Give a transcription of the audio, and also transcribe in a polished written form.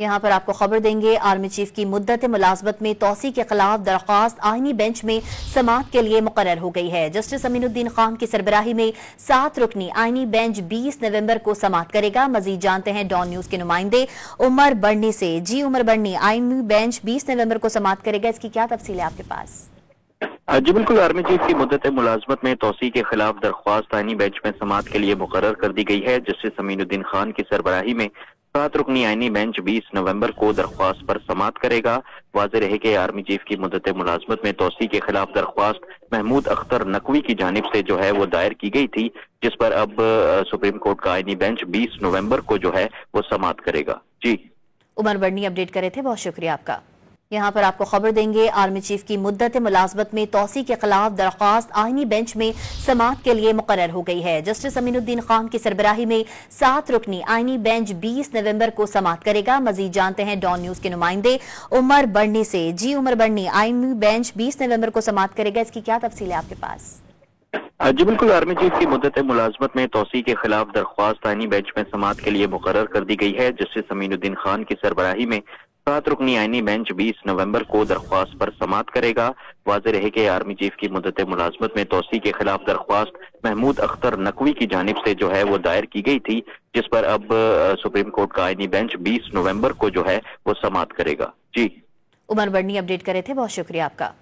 यहाँ पर आपको खबर देंगे, आर्मी चीफ की मुद्दत मुलाजमत में तोसी के खिलाफ दरख्वास्त आईनी बेंच में समाअत के लिए मुकर्रर हो गई है। जस्टिस अमीनुद्दीन खान की सरबराही में 7 रुकनी आईनी बेंच 20 नवंबर को समाअत करेगा। मजीद जानते हैं डॉन न्यूज के नुमाइंदे उमर बढ़नी से। जी उमर बढ़नी, आईनी बेंच 20 नवंबर को समाअत करेगा, इसकी क्या तफसील है आपके पास? जी बिल्कुल, आर्मी चीफ की मुद्दत मुलाजमत में तोसी के खिलाफ दरख्वास्त आईनी बेंच में समाअत के लिए मुकर्रर कर दी गई है। जस्टिस अमीनुद्दीन खान की सरबराही में 7 रुकनी आईनी बेंच 20 नवंबर को दरख्वास्त पर समाअत करेगा। वाज़ेह रहे कि आर्मी चीफ की मुद्दत मुलाजमत में तोसी के खिलाफ दरख्वास्त महमूद अख्तर नकवी की जानिब से जो है वो दायर की गई थी, जिस पर अब सुप्रीम कोर्ट का आईनी बेंच 20 नवंबर को जो है वो समाअत करेगा। जी उमर बढ़नी अपडेट करे थे, बहुत शुक्रिया आपका। यहाँ पर आपको खबर देंगे, आर्मी चीफ की मुद्दत मुलाजमत में तोसी के खिलाफ दरख्वास्त आईनी बेंच में समाअत के लिए मुकर्रर हो गई है। जस्टिस अमीनुद्दीन खान की सरबराही में 7 रुकनी आईनी बेंच 20 नवंबर को समाअत करेगा। मजीद जानते हैं डॉन न्यूज के नुमाइंदे उमर बढ़नी से। जी उमर बढ़नी, आईनी बेंच 20 नवंबर को समाअत करेगा, इसकी क्या तफसील है आपके पास? जी बिल्कुल, आर्मी चीफ की मुद्दत मुलाजमत में तोसी के खिलाफ दरख्वास्त आईनी बेंच में समाअत के लिए मुकर्रर कर दी गई है। जस्टिस अमीनुद्दीन खान की सरबराही में 7 रुकनी आईनी बेंच 20 नवंबर को दरख्वास्त पर समाअत करेगा। वाज़ेह रहे कि आर्मी चीफ की मुद्दत मुलाजमत में तोसी के खिलाफ दरख्वास्त महमूद अख्तर नकवी की जानिब से जो है वो दायर की गई थी, जिस पर अब सुप्रीम कोर्ट का आईनी बेंच 20 नवंबर को जो है वो समाअत करेगा। जी उमर बढ़नी अपडेट करे थे, बहुत शुक्रिया आपका।